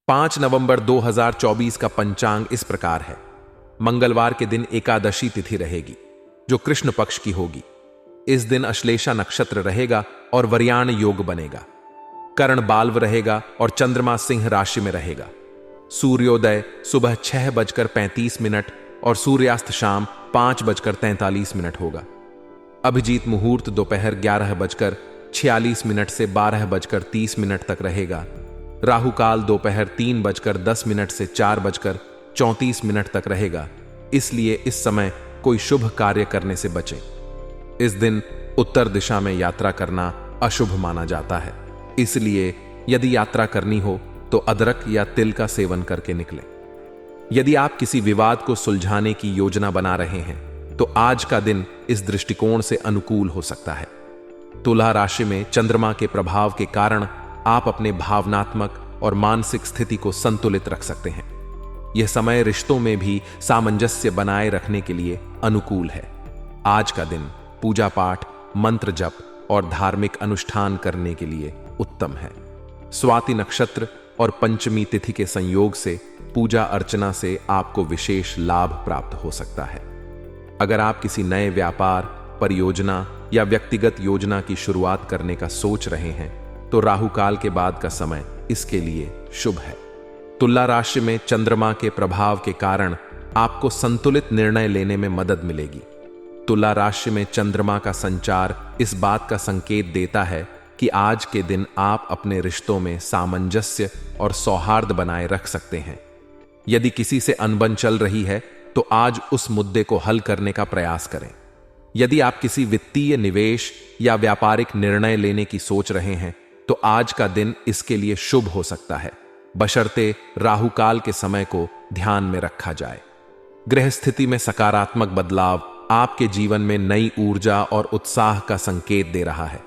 5 नवंबर 2024 का पंचांग इस प्रकार है। मंगलवार के दिन एकादशी तिथि रहेगी, जो कृष्ण पक्ष की होगी। इस दिन अश्लेषा नक्षत्र रहेगा और वरियाण योग बनेगा। कर्ण बाल्व रहेगा और चंद्रमा सिंह राशि में रहेगा। सूर्योदय सुबह 6:35 और सूर्यास्त शाम 5:43 होगा। अभिजीत मुहूर्त दोपहर 11:46 से 12:30 तक रहेगा। राहु काल दोपहर 3:10 से 4:34 तक रहेगा, इसलिए इस समय कोई शुभ कार्य करने से बचें। इस दिन उत्तर दिशा में यात्रा करना अशुभ माना जाता है, इसलिए यदि यात्रा करनी हो तो अदरक या तिल का सेवन करके निकलें। यदि आप किसी विवाद को सुलझाने की योजना बना रहे हैं तो आज का दिन इस दृष्टिकोण से अनुकूल हो सकता है। तुला राशि में चंद्रमा के प्रभाव के कारण आप अपने भावनात्मक और मानसिक स्थिति को संतुलित रख सकते हैं। यह समय रिश्तों में भी सामंजस्य बनाए रखने के लिए अनुकूल है। आज का दिन पूजा पाठ, मंत्र जप और धार्मिक अनुष्ठान करने के लिए उत्तम है। स्वाति नक्षत्र और पंचमी तिथि के संयोग से पूजा अर्चना से आपको विशेष लाभ प्राप्त हो सकता है। अगर आप किसी नए व्यापार, परियोजना या व्यक्तिगत योजना की शुरुआत करने का सोच रहे हैं तो राहु काल के बाद का समय इसके लिए शुभ है। तुला राशि में चंद्रमा के प्रभाव के कारण आपको संतुलित निर्णय लेने में मदद मिलेगी। तुला राशि में चंद्रमा का संचार इस बात का संकेत देता है कि आज के दिन आप अपने रिश्तों में सामंजस्य और सौहार्द बनाए रख सकते हैं। यदि किसी से अनबन चल रही है तो आज उस मुद्दे को हल करने का प्रयास करें। यदि आप किसी वित्तीय निवेश या व्यापारिक निर्णय लेने की सोच रहे हैं तो आज का दिन इसके लिए शुभ हो सकता है, बशर्ते राहु काल के समय को ध्यान में रखा जाए। गृह स्थिति में सकारात्मक बदलाव आपके जीवन में नई ऊर्जा और उत्साह का संकेत दे रहा है।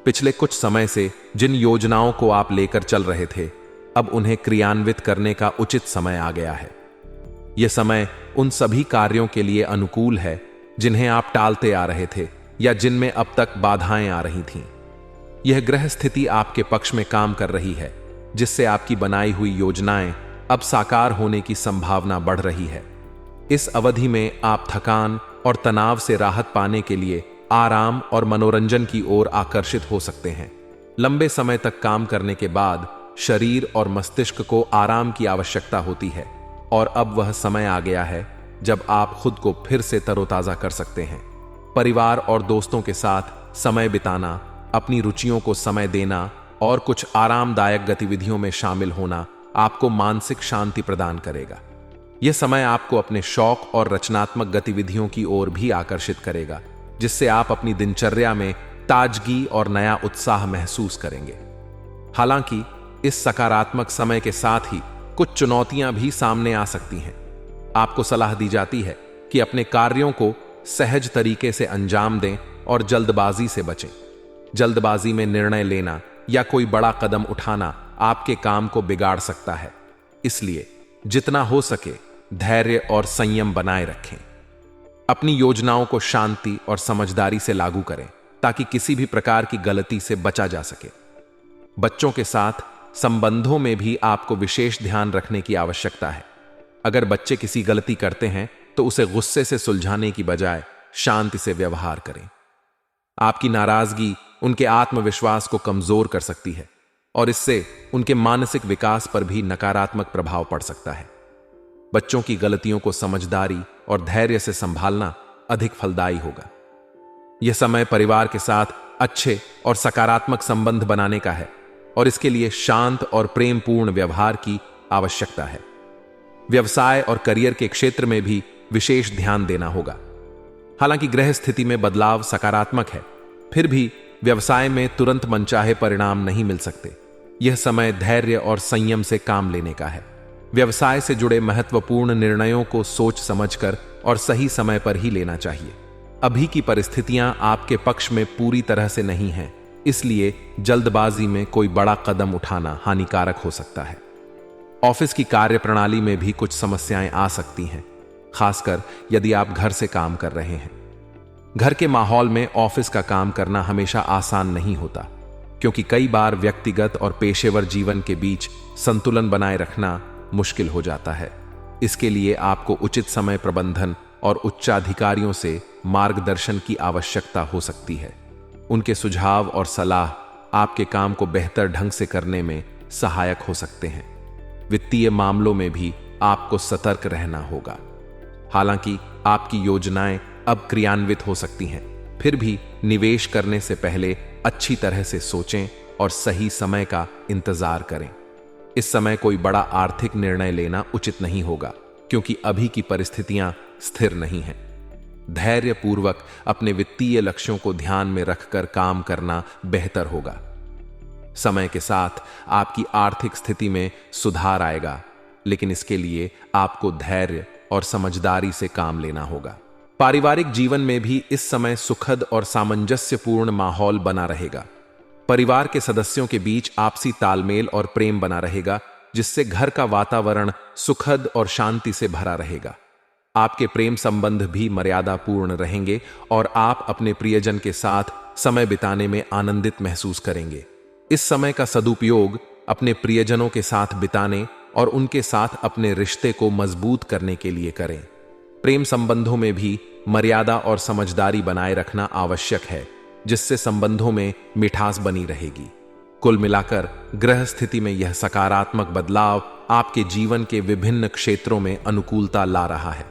पिछले कुछ समय से जिन योजनाओं को आप लेकर चल रहे थे, अब उन्हें क्रियान्वित करने का उचित समय आ गया है। यह समय उन सभी कार्यों के लिए अनुकूल है जिन्हें आप टालते आ रहे थे या जिनमें अब तक बाधाएं आ रही थीं। यह ग्रह स्थिति आपके पक्ष में काम कर रही है, जिससे आपकी बनाई हुई योजनाएं अब साकार होने की संभावना बढ़ रही है। इस अवधि में आप थकान और तनाव से राहत पाने के लिए आराम और मनोरंजन की ओर आकर्षित हो सकते हैं। लंबे समय तक काम करने के बाद शरीर और मस्तिष्क को आराम की आवश्यकता होती है और अब वह समय आ गया है जब आप खुद को फिर से तरोताजा कर सकते हैं। परिवार और दोस्तों के साथ समय बिताना, अपनी रुचियों को समय देना और कुछ आरामदायक गतिविधियों में शामिल होना आपको मानसिक शांति प्रदान करेगा। यह समय आपको अपने शौक और रचनात्मक गतिविधियों की ओर भी आकर्षित करेगा, जिससे आप अपनी दिनचर्या में ताजगी और नया उत्साह महसूस करेंगे। हालांकि इस सकारात्मक समय के साथ ही कुछ चुनौतियां भी सामने आ सकती हैं। आपको सलाह दी जाती है कि अपने कार्यों को सहज तरीके से अंजाम दें और जल्दबाजी से बचें। जल्दबाजी में निर्णय लेना या कोई बड़ा कदम उठाना आपके काम को बिगाड़ सकता है, इसलिए जितना हो सके धैर्य और संयम बनाए रखें। अपनी योजनाओं को शांति और समझदारी से लागू करें ताकि किसी भी प्रकार की गलती से बचा जा सके। बच्चों के साथ संबंधों में भी आपको विशेष ध्यान रखने की आवश्यकता है। अगर बच्चे किसी गलती करते हैं तो उसे गुस्से से सुलझाने की बजाय शांति से व्यवहार करें। आपकी नाराजगी उनके आत्मविश्वास को कमजोर कर सकती है और इससे उनके मानसिक विकास पर भी नकारात्मक प्रभाव पड़ सकता है। बच्चों की गलतियों को समझदारी और धैर्य से संभालना अधिक फलदायी होगा। यह समय परिवार के साथ अच्छे और सकारात्मक संबंध बनाने का है और इसके लिए शांत और प्रेमपूर्ण व्यवहार की आवश्यकता है। व्यवसाय और करियर के क्षेत्र में भी विशेष ध्यान देना होगा। हालांकि ग्रह स्थिति में बदलाव सकारात्मक है, फिर भी व्यवसाय में तुरंत मनचाहे परिणाम नहीं मिल सकते। यह समय धैर्य और संयम से काम लेने का है। व्यवसाय से जुड़े महत्वपूर्ण निर्णयों को सोच समझकर और सही समय पर ही लेना चाहिए। अभी की परिस्थितियां आपके पक्ष में पूरी तरह से नहीं हैं, इसलिए जल्दबाजी में कोई बड़ा कदम उठाना हानिकारक हो सकता है। ऑफिस की कार्यप्रणाली में भी कुछ समस्याएं आ सकती हैं, खासकर यदि आप घर से काम कर रहे हैं। घर के माहौल में ऑफिस का काम करना हमेशा आसान नहीं होता। क्योंकि कई बार व्यक्तिगत और पेशेवर जीवन के बीच संतुलन बनाए रखना मुश्किल हो जाता है। इसके लिए आपको उचित समय प्रबंधन और उच्चाधिकारियों से मार्गदर्शन की आवश्यकता हो सकती है। उनके सुझाव और सलाह आपके काम को बेहतर ढंग से करने में सहायक हो सकते हैं। वित्तीय मामलों में भी आपको सतर्क रहना होगा। हालांकि आपकी योजनाएं अब क्रियान्वित हो सकती हैं, फिर भी निवेश करने से पहले अच्छी तरह से सोचें और सही समय का इंतजार करें। इस समय कोई बड़ा आर्थिक निर्णय लेना उचित नहीं होगा, क्योंकि अभी की परिस्थितियां स्थिर नहीं हैं। धैर्यपूर्वक अपने वित्तीय लक्ष्यों को ध्यान में रखकर काम करना बेहतर होगा। समय के साथ आपकी आर्थिक स्थिति में सुधार आएगा, लेकिन इसके लिए आपको धैर्य और समझदारी से काम लेना होगा। पारिवारिक जीवन में भी इस समय सुखद और सामंजस्यपूर्ण माहौल बना रहेगा। परिवार के सदस्यों के बीच आपसी तालमेल और प्रेम बना रहेगा, जिससे घर का वातावरण सुखद और शांति से भरा रहेगा। आपके प्रेम संबंध भी मर्यादापूर्ण रहेंगे और आप अपने प्रियजन के साथ समय बिताने में आनंदित महसूस करेंगे। इस समय का सदुपयोग अपने प्रियजनों के साथ बिताने और उनके साथ अपने रिश्ते को मजबूत करने के लिए करें। प्रेम संबंधों में भी मर्यादा और समझदारी बनाए रखना आवश्यक है, जिससे संबंधों में मिठास बनी रहेगी। कुल मिलाकर ग्रह स्थिति में यह सकारात्मक बदलाव आपके जीवन के विभिन्न क्षेत्रों में अनुकूलता ला रहा है।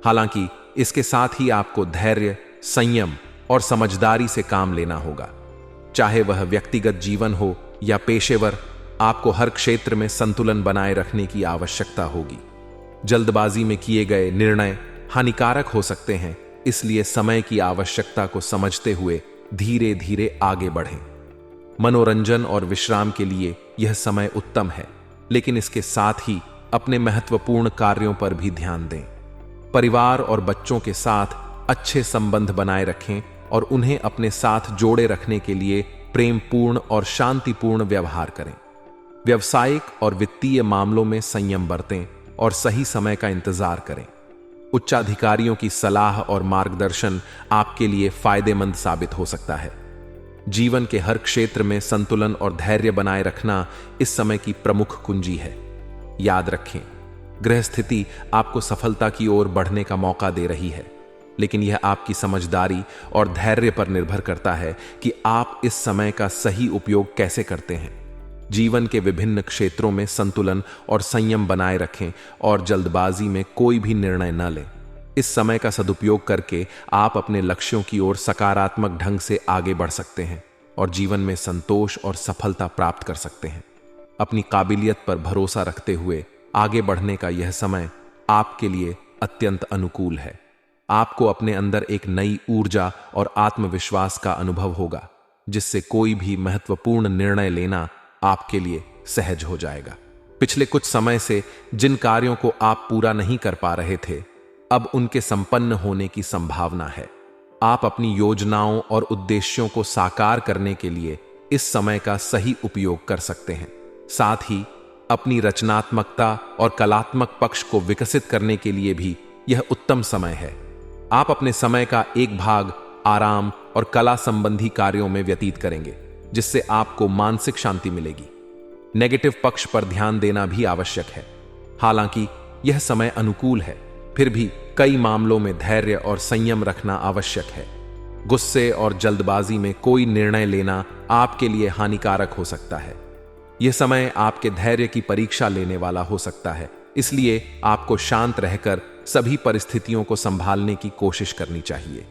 हालांकि इसके साथ ही आपको धैर्य, संयम और समझदारी से काम लेना होगा। चाहे वह व्यक्तिगत जीवन हो या पेशेवर, आपको हर क्षेत्र में संतुलन बनाए रखने की आवश्यकता होगी। जल्दबाजी में किए गए निर्णय हानिकारक हो सकते हैं, इसलिए समय की आवश्यकता को समझते हुए धीरे धीरे आगे बढ़ें। मनोरंजन और विश्राम के लिए यह समय उत्तम है, लेकिन इसके साथ ही अपने महत्वपूर्ण कार्यों पर भी ध्यान दें। परिवार और बच्चों के साथ अच्छे संबंध बनाए रखें और उन्हें अपने साथ जोड़े रखने के लिए प्रेमपूर्ण और शांतिपूर्ण व्यवहार करें। व्यावसायिक और वित्तीय मामलों में संयम बरतें और सही समय का इंतजार करें। उच्चाधिकारियों की सलाह और मार्गदर्शन आपके लिए फायदेमंद साबित हो सकता है। जीवन के हर क्षेत्र में संतुलन और धैर्य बनाए रखना इस समय की प्रमुख कुंजी है। याद रखें, ग्रह स्थिति आपको सफलता की ओर बढ़ने का मौका दे रही है, लेकिन यह आपकी समझदारी और धैर्य पर निर्भर करता है कि आप इस समय का सही उपयोग कैसे करते हैं। जीवन के विभिन्न क्षेत्रों में संतुलन और संयम बनाए रखें और जल्दबाजी में कोई भी निर्णय न लें। इस समय का सदुपयोग करके आप अपने लक्ष्यों की ओर सकारात्मक ढंग से आगे बढ़ सकते हैं और जीवन में संतोष और सफलता प्राप्त कर सकते हैं। अपनी काबिलियत पर भरोसा रखते हुए आगे बढ़ने का यह समय आपके लिए अत्यंत अनुकूल है। आपको अपने अंदर एक नई ऊर्जा और आत्मविश्वास का अनुभव होगा, जिससे कोई भी महत्वपूर्ण निर्णय लेना आपके लिए सहज हो जाएगा। पिछले कुछ समय से जिन कार्यों को आप पूरा नहीं कर पा रहे थे, अब उनके संपन्न होने की संभावना है। आप अपनी योजनाओं और उद्देश्यों को साकार करने के लिए इस समय का सही उपयोग कर सकते हैं। साथ ही अपनी रचनात्मकता और कलात्मक पक्ष को विकसित करने के लिए भी यह उत्तम समय है। आप अपने समय का एक भाग आराम और कला संबंधी कार्यों में व्यतीत करेंगे, जिससे आपको मानसिक शांति मिलेगी। नेगेटिव पक्ष पर ध्यान देना भी आवश्यक है। हालांकि यह समय अनुकूल है, फिर भी कई मामलों में धैर्य और संयम रखना आवश्यक है। गुस्से और जल्दबाजी में कोई निर्णय लेना आपके लिए हानिकारक हो सकता है। यह समय आपके धैर्य की परीक्षा लेने वाला हो सकता है, इसलिए आपको शांत रहकर सभी परिस्थितियों को संभालने की कोशिश करनी चाहिए।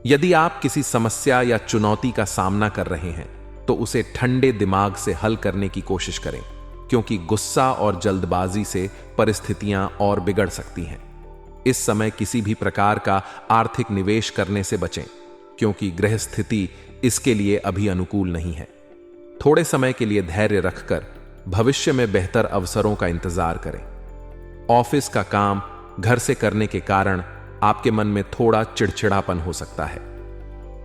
यदि आप किसी समस्या या चुनौती का सामना कर रहे हैं, तो उसे ठंडे दिमाग से हल करने की कोशिश करें, क्योंकि गुस्सा और जल्दबाजी से परिस्थितियां और बिगड़ सकती हैं। इस समय किसी भी प्रकार का आर्थिक निवेश करने से बचें, क्योंकि ग्रह स्थिति इसके लिए अभी अनुकूल नहीं है। थोड़े समय के लिए धैर्य रखकर भविष्य में बेहतर अवसरों का इंतजार करें। ऑफिस का काम घर से करने के कारण आपके मन में थोड़ा चिड़चिड़ापन हो सकता है।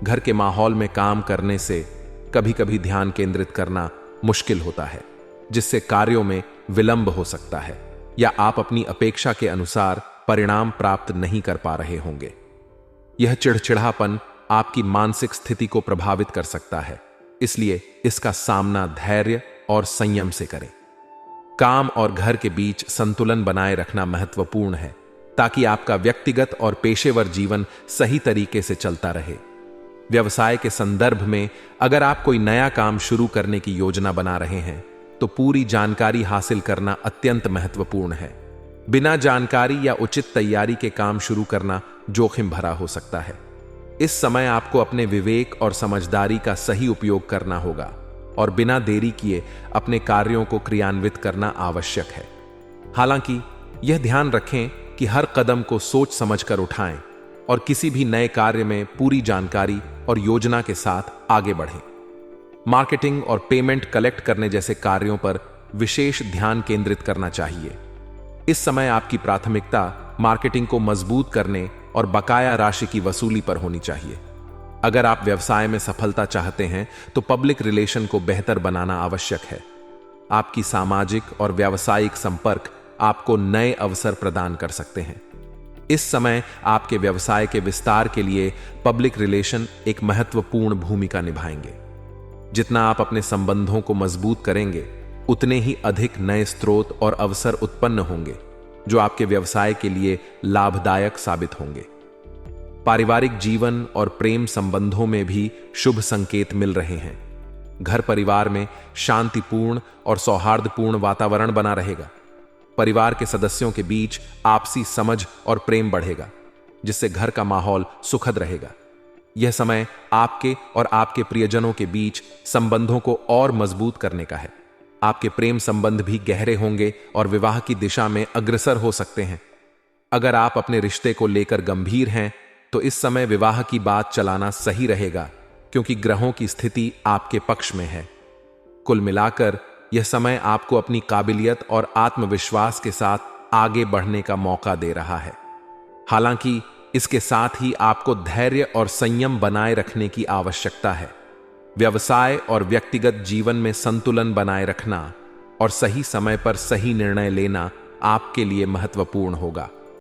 घर के माहौल में काम करने से कभी कभी ध्यान केंद्रित करना मुश्किल होता है, जिससे कार्यों में विलंब हो सकता है या आप अपनी अपेक्षा के अनुसार परिणाम प्राप्त नहीं कर पा रहे होंगे। यह चिड़चिड़ापन आपकी मानसिक स्थिति को प्रभावित कर सकता है, इसलिए इसका सामना धैर्य और संयम से करें। काम और घर के बीच संतुलन बनाए रखना महत्वपूर्ण है, ताकि आपका व्यक्तिगत और पेशेवर जीवन सही तरीके से चलता रहे। व्यवसाय के संदर्भ में अगर आप कोई नया काम शुरू करने की योजना बना रहे हैं, तो पूरी जानकारी हासिल करना अत्यंत महत्वपूर्ण है। बिना जानकारी या उचित तैयारी के काम शुरू करना जोखिम भरा हो सकता है। इस समय आपको अपने विवेक और समझदारी का सही उपयोग करना होगा और बिना देरी किए अपने कार्यों को क्रियान्वित करना आवश्यक है। हालांकि यह ध्यान रखें कि हर कदम को सोच समझकर उठाएं और किसी भी नए कार्य में पूरी जानकारी और योजना के साथ आगे बढ़ें। मार्केटिंग और पेमेंट कलेक्ट करने जैसे कार्यों पर विशेष ध्यान केंद्रित करना चाहिए। इस समय आपकी प्राथमिकता मार्केटिंग को मजबूत करने और बकाया राशि की वसूली पर होनी चाहिए। अगर आप व्यवसाय में सफलता चाहते हैं तो पब्लिक रिलेशन को बेहतर बनाना आवश्यक है। आपकी सामाजिक और व्यावसायिक संपर्क आपको नए अवसर प्रदान कर सकते हैं। इस समय आपके व्यवसाय के विस्तार के लिए पब्लिक रिलेशन एक महत्वपूर्ण भूमिका निभाएंगे। जितना आप अपने संबंधों को मजबूत करेंगे, उतने ही अधिक नए स्रोत और अवसर उत्पन्न होंगे, जो आपके व्यवसाय के लिए लाभदायक साबित होंगे। पारिवारिक जीवन और प्रेम संबंधों में भी शुभ संकेत मिल रहे हैं। घर परिवार में शांतिपूर्ण और सौहार्दपूर्ण वातावरण बना रहेगा। परिवार के सदस्यों के बीच आपसी समझ और प्रेम बढ़ेगा, जिससे घर का माहौल सुखद रहेगा। यह समय आपके और आपके प्रियजनों के बीच संबंधों को और मजबूत करने का है। आपके प्रेम संबंध भी गहरे होंगे और विवाह की दिशा में अग्रसर हो सकते हैं। अगर आप अपने रिश्ते को लेकर गंभीर हैं, तो इस समय विवाह की बात चलाना सही रहेगा, क्योंकि ग्रहों की स्थिति आपके पक्ष में है। कुल मिलाकर यह समय आपको अपनी काबिलियत और आत्मविश्वास के साथ आगे बढ़ने का मौका दे रहा है। हालांकि इसके साथ ही आपको धैर्य और संयम बनाए रखने की आवश्यकता है। व्यवसाय और व्यक्तिगत जीवन में संतुलन बनाए रखना और सही समय पर सही निर्णय लेना आपके लिए महत्वपूर्ण होगा।